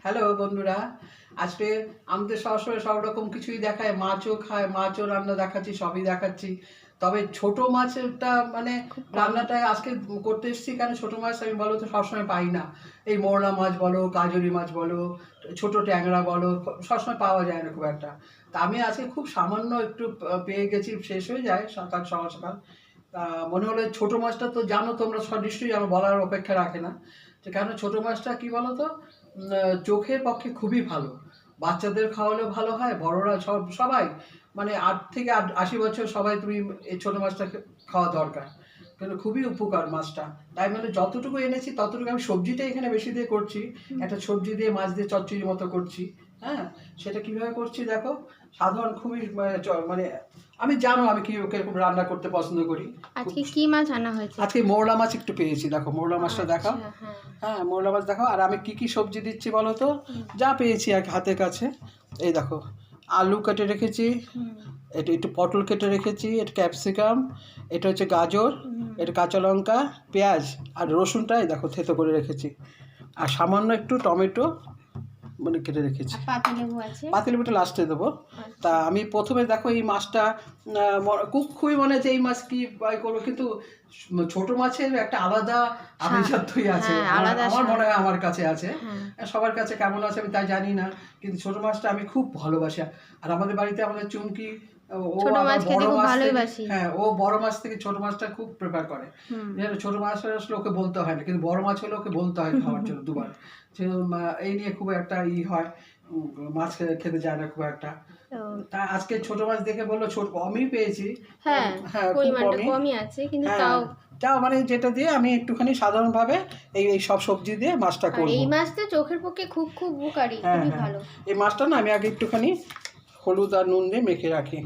Hello বন্ধুরা, আজকে আমাদের সবসময় সব রকম কিছুই দেখায়, মাছও খায়, মাছও রান্না দেখাচ্ছি, সবই দেখাচ্ছি। তবে ছোট মাছটা মানে রান্নাটা আজকে করতে এসেছি, কেন ছোট মাছ আমি বলো তো সবসময় পাই না। এই মোরলা মাছ বলো, কাজরি মাছ বলো, ছোট ট্যাংরা বলো, সবসময় পাওয়া যায় না খুব একটা। তা আমি আজকে খুব সামান্য একটু পেয়ে গেছি, শেষ হয়ে যায় সকাল সকাল সকাল। তা মনে হলো ছোট মাছটা তো জানো তোমরা, নিশ্চয়ই আমার বলার অপেক্ষা রাখে না। তো কেন ছোট মাছটা কি বলো তো, চোখের পক্ষে খুবই ভালো। বাচ্চাদের খাওয়ালেও ভালো হয়, বড়রা সবাই মানে 8 থেকে 80 বছর সবাই তুমি এই ছোটো মাছটা খাওয়া দরকার। কিন্তু খুবই উপকার মাছটা। তাই মানে যতটুকু এনেছি ততটুকু আমি সবজিটা এখানে বেশি দিয়ে করছি। একটা সবজি দিয়ে মাছ দিয়ে চচ্চড়ি মতো করছি। হ্যাঁ, সেটা কীভাবে করছি দেখো। সাধারণ খুবই মানে আমি জানো আমি কিরকম রান্না করতে পছন্দ করি। আজকে কি মাছ আনা হয়েছে? আজকে মোরলা মাছ একটু পেয়েছি, দেখো মোরলা মাছটা দেখাও। হ্যাঁ হ্যাঁ, মোরলা মাছ দেখো। আর আমি কি সবজি দিচ্ছি বলো তো, যা পেয়েছি আর হাতের কাছে। এই দেখো, আলু কেটে রেখেছি, এটা একটু পটল কেটে রেখেছি, এটা ক্যাপসিকাম, এটা হচ্ছে গাজর, এটা কাঁচা লঙ্কা, পেঁয়াজ আর রসুনটা এই দেখো থেতো করে রেখেছি। আর সামান্য একটু টমেটো মানে কেটে রেখেছি। পাতিলেবু আছে, পাতিলেবুটা লাস্টে দেবো। তা আমি প্রথমে দেখো এই মাছটা খুবই মনে হচ্ছে এই মাছ কি করবো, কিন্তু ছোট মাছের একটা আলাদা আভিজাত্যই আছে। আমার মনে হয় আমার কাছে আছে, সবার কাছে কেমন আছে আমি তাই জানি না, কিন্তু ছোট মাছটা আমি খুব ভালোবাসি। আর আমাদের বাড়িতে আমাদের চুমকি ও বড় মাছ থেকে, হ্যাঁ ও বড় মাছ থেকে ছোট মাছটা খুব প্রেফার করে। ছোট মাছ আসলে ওকে বলতে হয় না, কিন্তু বড় মাছ হলে ওকে বলতে হয় খাওয়ার জন্য দুবার। এই নিয়ে খুব একটা হয়, মাছ খেতে যায় না খুব একটা। তা আজকে ছোট মাছ দেখে বললো ছোট কমই পেয়েছি। হ্যাঁ পরিমাণটা কমই আছে, কিন্তু তাও মানে যেটা দিয়ে আমি একটুখানি সাধারণভাবে এই সব সবজি দিয়ে মাছটা করব। এই মাছটা চোখের পক্ষে খুব উপকারী, খুবই ভালো। এই মাছটা না আমি আগে একটুখানি হলুদ আর নুন দিয়ে মেখে রাখি।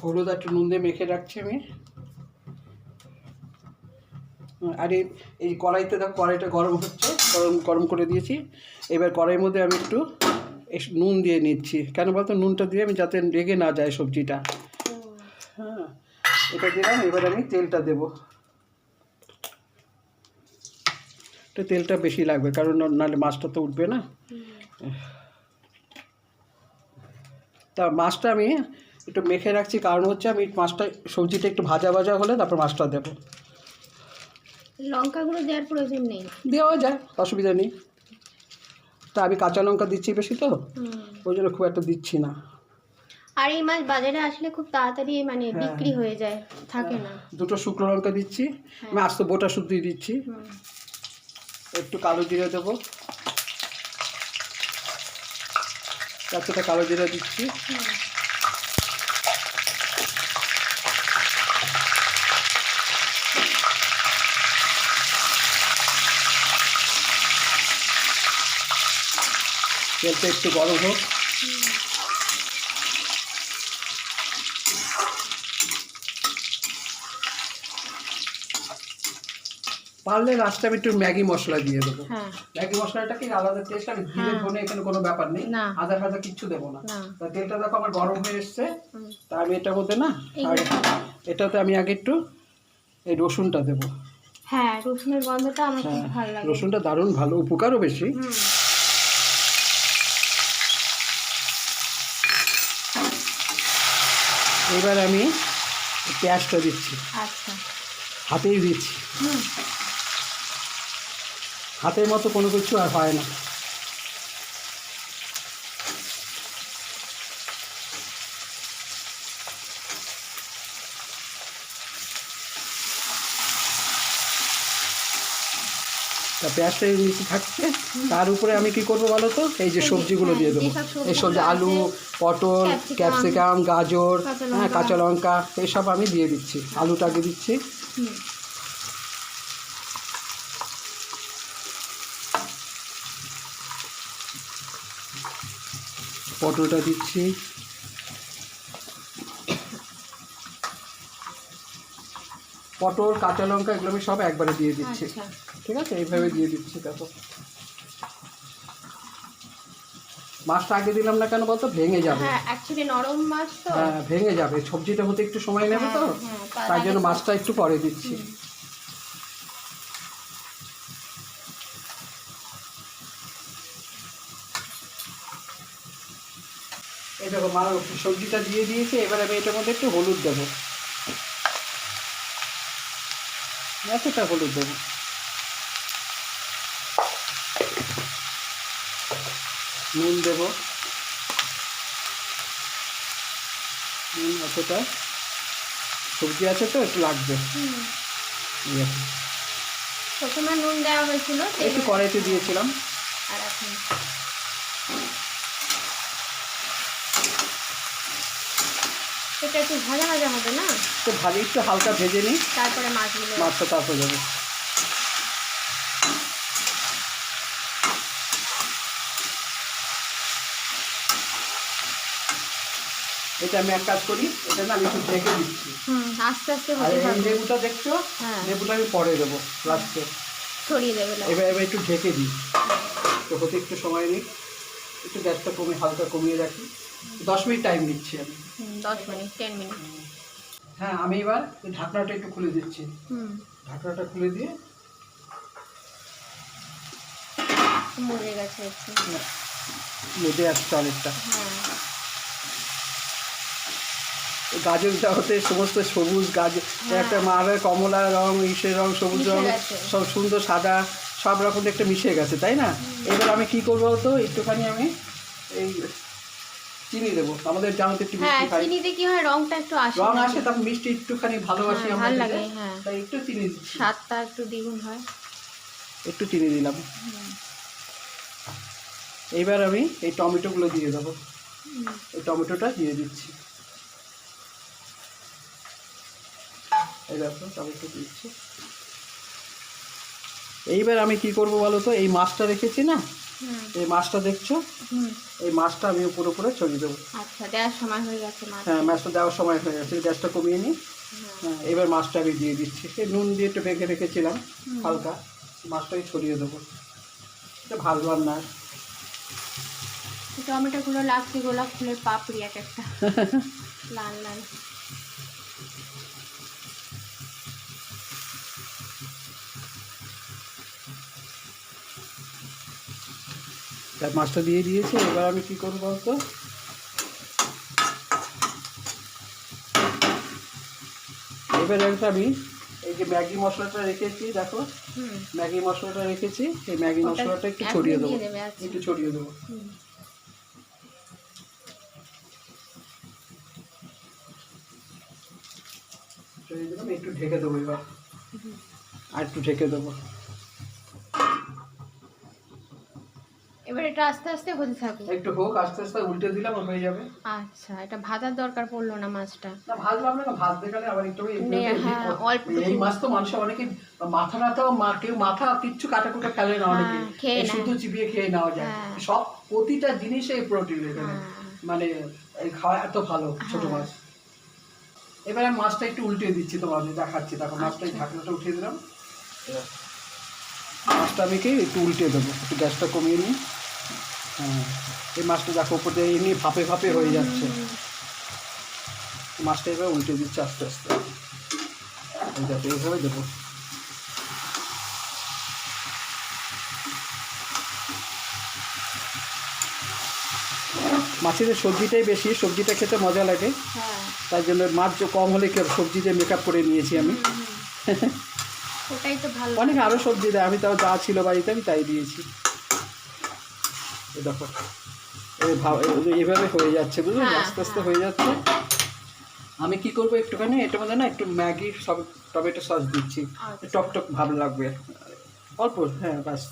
হলুদ আর একটু নুন দিয়ে মেখে রাখছি আমি। আর এই কড়াইতে দেখো, কড়াইটা গরম হচ্ছে, গরম করে দিয়েছি। এবার কড়াইয়ের মধ্যে আমি একটু নুন দিয়ে নিচ্ছি, কেন বলতো নুনটা দিয়ে আমি যাতে রেগে না যায় সবজিটা। হ্যাঁ, এটা দিলাম। এবার আমি তেলটা দেবো, তেলটা বেশি লাগবে কারণ নাহলে মাছটা তো উঠবে না। তা মাছটা আমি একটু মেখে রাখছি, কারণ হচ্ছে আমি মাছটা সবজিটা একটু ভাজা ভাজা হলে তারপর মাছটা দেবো। লঙ্কাগুলো দেওয়ার প্রয়োজন নেই, দেওয়া যায়, অসুবিধা নেই। তা আমি কাঁচা লঙ্কা দিচ্ছি বেশি, তো ওই জন্য খুব একটা দিচ্ছি না। আর এই মাছ বাজারে আসলে খুব তাড়াতাড়ি মানে বিক্রি হয়ে যায়, থাকে না। দুটো শুকনো লঙ্কা দিচ্ছি, আমি আস্ত বোটা শুদ্ধ দিচ্ছি। একটু কালো জিরে দেবো, তারপরে কালো জিরে দিচ্ছি। তেলটা একটু গরম হোক। পারলে লাস্টে আমি একটু ম্যাগি মশলা দিয়ে দেবো। ম্যাগি মশলাটা কি আলাদা টেস্ট, আমি দিলে ধনে এখানে কোনো ব্যাপার নেই, আদা ফাদা কিচ্ছু দেবো না। তা তেলটা দেখো আমার গরম হয়ে এসছে। তা আমি এটার মধ্যে না, আর এটাতে আমি আগে একটু এই রসুনটা দেবো। হ্যাঁ, রসুনের গন্ধটা আমার খুব ভালো লাগে। রসুনটা দারুণ ভালো, উপকারও বেশি। এবার আমি পেঁয়াজটা দিচ্ছি। আচ্ছা, হাতেই দিচ্ছি, হাতের মতো কোনো কিছু আর হয় না। তা পেঁয়াজটা নিচে থাকছে, তার উপরে আমি কি করবো বলো তো, এই যে সবজিগুলো দিয়ে দেবো। এই সবজি আলু, পটল, ক্যাপসিকাম, গাজর, হ্যাঁ কাঁচা লঙ্কা, এইসব আমি দিয়ে দিচ্ছি। আলুটা আগে দিচ্ছি, পটলটা দিচ্ছি, পটল কাঁচা লঙ্কা এগুলো আমি সব একবারে দিয়ে দিচ্ছি। ঠিক আছে, এইভাবে দিয়ে দিচ্ছি। দেখো মাছটা আগে দিলাম না কেন বলতো, ভেঙে যাবে। হ্যাঁ অ্যাকচুয়ালি নরম মাছ তো। হ্যাঁ ভেঙে যাবে, সবজিটা হতে একটু সময় নেবে তো, তার জন্য মাছটা একটু পরে দিচ্ছি। এই দেখো মা সবজিটা দিয়ে দিয়েছে, এবার আমি এটার মধ্যে একটু হলুদ দেবো, এতটা হলুদ দেবো, নুন দেবো, নুন এতটা, সবজি আছে তো একটু লাগবে। এই আছে। প্রথমে নুন দেওয়া হয়েছিল, একটু কড়াইতে দিয়েছিলাম। আর এখন এটা একটু ভাজা ভাজা হবে না, তো ভালো একটু হালকা ভেজে নিই, তারপরে মাছগুলো। মাছটা তারপর যাবে। এটা আমি এক কাজ করি, এটা না আমি একটু ঢেকে দিচ্ছি। আস্তে আস্তে আর হতে এই থাকবে। লেবুটা দেখছো, হ্যাঁ। লেবুটা আমি পরে দেবো লাস্টে। ছড়িয়ে দেবে না। এবার এবার একটু ঢেকে দিই, তো হতে একটু সময় নিই, একটু গ্যাসটা হালকা কমিয়ে রাখি। 10 মিনিট টাইম দিচ্ছি আমি। 10 মিনিট 10 মিনিট। হ্যাঁ আমি এবার এই ঢাকনাটা একটু খুলে দিচ্ছি। ঢাকনাটা খুলে দিয়ে মরে গেছে একটু। মেদে আসছে অনেকটা। হ্যাঁ গাজরটা হতে সমস্ত সবুজ গাজর, একটা মারা কমলা রং, ইসের রং, সবুজ রং, সব সুন্দর সাদা, সব রকম একটা মিশে গেছে, তাই না? এবার আমি কি করবো তো, একটুখানি আমি এই চিনি দেবো, আমাদের জামাতে একটু হ্যাঁ, মিষ্টি খাই, চিনিতে কি হয় রংটা একটু আসে, রং আসে, তারপর মিষ্টি একটুখানি ভালোবাসি হ্যাঁ, আমরা ভালো দিলে, লাগে, হ্যাঁ। তাই একটু চিনি দিচ্ছি, স্বাদটা একটু দ্বিগুণ হয়। একটু চিনি দিলাম। এইবার আমি এই টমেটোগুলো দিয়ে দেবো, এই টমেটোটা দিয়ে দিচ্ছি, এই দেখো টমেটো দিচ্ছি। এইবার আমি কি করব বলো তো, এই মাছটা রেখেছি না, এই মাছটা দেখছো, এই মাছটা আমি উপরে উপরে ছড়িয়ে দেবো। আচ্ছা, দেওয়ার সময় হয়ে গেছে মাছ। হ্যাঁ মাছটা দেওয়ার সময় হয়ে গেছে, গ্যাসটা কমিয়ে নিই। হ্যাঁ এবার মাছটা আমি দিয়ে দিচ্ছি, এই নুন দিয়ে একটু মেখে রেখেছিলাম হালকা, মাছটাই ছড়িয়ে দেবো, এটা ভাজবার না। টমেটোগুলো লাগছে গোলাপ ফুলের পাপড়ি এক একটা, লাল লাল। তার মাছটা দিয়ে দিয়েছি, এবার আমি কি করবো বলতো, এবার আমি এই যে ম্যাগি মশলাটা রেখেছি দেখো, ম্যাগি মশলাটা রেখেছি, এই ম্যাগি মশলাটা একটু ছড়িয়ে দেবো, একটু ছড়িয়ে দেবো, ছড়িয়ে দিলাম, একটু ঢেকে দেবো এবার, আর একটু ঢেকে দেবো। এবার এটা আস্তে আস্তে হতে থাকুক, একটু হোক, আস্তে আস্তে উল্টে দিলাম হয়ে যাবে। আচ্ছা, এটা ভাজার দরকার পড়লো না মাছটা? না ভাজলাম না, ভাজতে গেলে আবার একটু হ্যাঁ, অল্প এই মাছ তো মানুষ অনেকে মাথা নাটাও কেউ মাথা কিচ্ছু কাটাকুটা ফেলে না, অনেকে খেয়ে নেয়, শুধু চিবিয়ে খেয়ে নেওয়া যায়। সব প্রতিটা জিনিসে প্রোটিন এখানে, মানে এই খাওয়া এত ভালো ছোট মাছ। এবার আমি মাছটা একটু উল্টে দিচ্ছি, তোমাদের দেখাচ্ছি, দেখো মাছটা ঢাকনাটা উঠিয়ে দিলাম, মাছটা আমি কি একটু উল্টে দেবো, একটু গ্যাসটা কমিয়ে নিই। হ্যাঁ এই মাছটা দেখো উপর দিয়ে এমনি ভাপে ভাপে হয়ে যাচ্ছে, মাছটা এবার উল্টে দিচ্ছে আস্তে আস্তে, এই দেখো এইভাবে দেবো। মাছের সবজিটাই বেশি, সবজিটা খেতে মজা লাগে, তাই জন্য মাছ কম হলে সবজি দিয়ে মেকআপ করে নিয়েছি আমি। ওটাই তো ভালো। অনেকে আরও সবজি দেয়, আমি তাও যা ছিল বাড়িতে আমি তাই দিয়েছি। দেখো এইভাবে হয়ে যাচ্ছে, বুঝলি, আস্তে আস্তে হয়ে যাচ্ছে। আমি কি করবো, একটুখানি এটার মধ্যে না একটু ম্যাগি সব টমেটো সস দিচ্ছি, টক টক ভালো লাগবে অল্প। হ্যাঁ ব্যাস,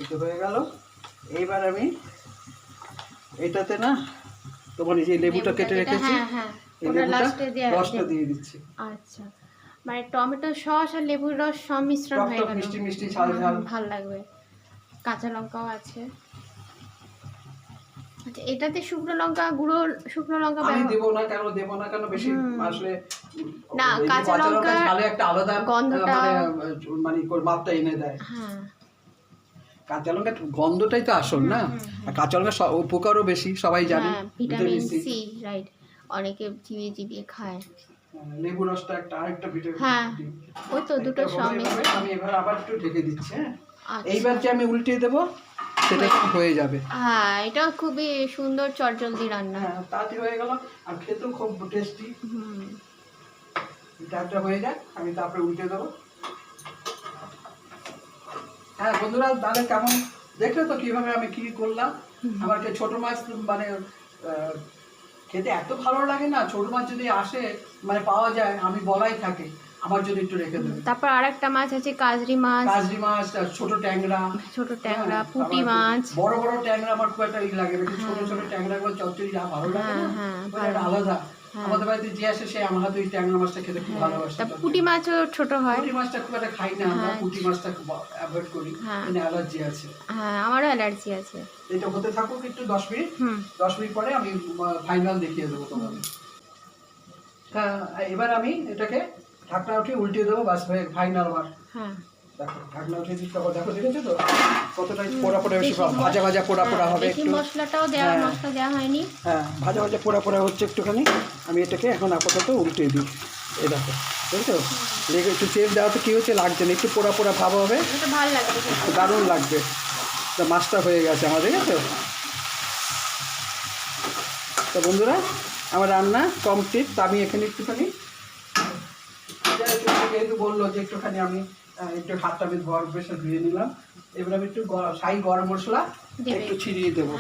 এটা হয়ে গেল। এইবার আমি এটাতে না তোমার এই যে লেবুটা কেটে রেখেছি, এই লেবুটা রসটা দিয়ে দিচ্ছি। আচ্ছা, মানে টমেটো সস আর লেবুর রস সংমিশ্রণ হয়ে গেল, মিষ্টি মিষ্টি ঝাল ঝাল ভালো লাগবে। কাঁচা লঙ্কাও আছে। আচ্ছা, এটাতে শুকনো লঙ্কা গুঁড়ো, শুকনো লঙ্কা আমি দেবো না, কেন দেবো না, কেন বেশি আসলে না, কাঁচা লঙ্কা ঝালে একটা আলাদা গন্ধটা মানে মাপটা এনে দেয়। হ্যাঁ, কাঁচা লঙ্কা গন্ধটাই তো আসল না, আর কাঁচা লঙ্কা উপকারও বেশি সবাই জানি, হ্যাঁ, ভিটামিন সি, রাইট, অনেকে চিবিয়ে চিবিয়ে খায়। লেবু রসটা একটা আরেকটা ভিটামিন। হ্যাঁ, ওই তো দুটো সমেত আমি এবার আবার একটু ঢেকে দিচ্ছি। হ্যাঁ, আচ্ছা। এইবার যে আমি উল্টিয়ে দেবো সেটা হয়ে যাবে। হ্যাঁ, এটা খুবই সুন্দর চটজলদি রান্না। হ্যাঁ, তাড়াতাড়ি হয়ে গেল আর খেতেও খুব টেস্টি। হুম, এটা হয়ে যাক, আমি তারপরে উল্টে দেবো। হ্যাঁ বন্ধুরা, তাহলে কেমন দেখলে তো কিভাবে আমি কি করলাম। আমার ছোট মাছ মানে খেতে এত ভালো লাগে না, ছোট মাছ যদি আসে মানে পাওয়া যায় আমি বলাই থাকে আমার জন্য একটু রেখে দেবে। তারপর আরেকটা মাছ আছে কাজরি মাছ, ছোট ট্যাংরা, পুঁটি মাছ। বড় বড় ট্যাংরা আমার খুব একটা লাগে, ছোট ছোট ট্যাংরা গুলো চচ্চড়ি যা ভালো লাগে না, ওটা আলাদা। আমাদের বাড়িতে যে আসে সে আমার হাতে ওই ট্যাংরা মাছটা খেতে খুব ভালোবাসে। পুঁটি মাছও ছোট হয়। পুঁটি মাছটা খুব একটা খাই না আমরা, পুঁটি মাছটা খুব অ্যাভয়েড করি, মানে অ্যালার্জি আছে। হ্যাঁ, আমারও অ্যালার্জি আছে। এটা হতে থাকুক একটু 10 মিনিট। 10 মিনিট পরে আমি ফাইনাল দেখিয়ে দেবো তোমাকে। হ্যাঁ, এবার আমি এটাকে ঢাকনা উঠিয়ে উল্টিয়ে দেবো, বাস হয়ে ফাইনাল আমার। হ্যাঁ, দেখো ঢাকনা উঠিয়ে দিচ্ছি, দেখো দেখেছো তো কতটা পোড়া পোড়া, বেশি ভাজা ভাজা পোড়া পোড়া হবে একটু। মশলাটাও দেওয়া, মশলা দেওয়া হয়নি। হ্যাঁ, ভাজা ভাজা পোড়া পোড়া হচ্ছে একটুখানি। আমি এটাকে এখন আপাতত উল্টিয়ে দিই। এই দেখো বুঝছো, লেগে একটু তেল দেওয়া তো কি হচ্ছে, লাগছে না, একটু পোড়া পোড়া ভাব হবে, এটা ভালো লাগবে, দারুণ লাগবে। তো মাছটা হয়ে গেছে আমাদের, ঠিক আছে। তো বন্ধুরা, আমার রান্না কমপ্লিট। তা আমি এখানে একটুখানি যেহেতু বললো যে একটুখানি আমি একটু হাতটা আমি বেশ ধুয়ে নিলাম। এবার আমি একটু শাহি গরম মশলা একটু ছিটিয়ে দেবো।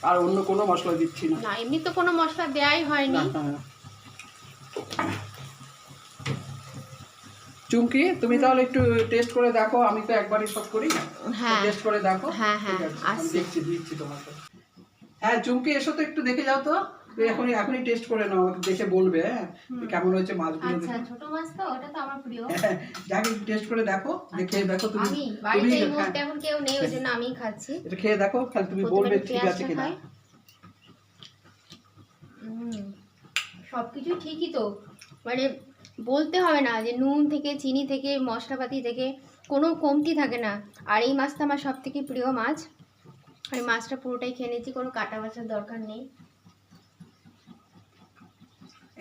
আর অন্য কোনো মশলা দিচ্ছি না, এমনি তো কোনো মশলা দেওয়াই হয়নি। চুমকি, তুমি তাহলে একটু টেস্ট করে দেখো, আমি তো একবারই সব করি। টেস্ট করে দেখো। হ্যাঁ, আমি দিচ্ছি তোমাকে। হ্যাঁ চুমকি, এসো তো একটু দেখে যাও তো, এখনই টেস্ট করে নাও, দেখে বলবে হ্যাঁ কেমন হয়েছে মাছগুলো। আচ্ছা, ছোট মাছ তো, ওটা তো আমার প্রিয়। যাকে টেস্ট করে দেখো, দেখে দেখো তুমি। আমি বাড়িতে এই মুহূর্তে এখন কেউ নেই, ওইজন্য আমিই খাচ্ছি। এটা খেয়ে দেখো, খালি তুমি বলবে ঠিক আছে কিনা। সবকিছু ঠিকই তো, মানে বলতে হবে না যে নুন থেকে চিনি থেকে মশলাপাতি থেকে কোনো কমতি থাকে না। আর এই মাছটা আমার সব থেকে প্রিয় মাছ, আর এই মাছটা পুরোটাই খেয়ে নিয়েছি, কোনো কাটা বাছার দরকার নেই।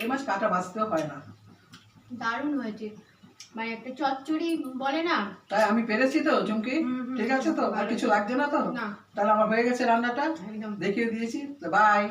এই মাছ কাটা বাছতেও হয় না, দারুণ হয়েছে, মানে একটা চচ্চড়ি বলে না, তাই আমি পেরেছি তো চুমকি, ঠিক আছে তো, আর কিছু লাগছে না তো, তাহলে আমার হয়ে গেছে রান্নাটা, দেখিয়ে দিয়েছি। বাই।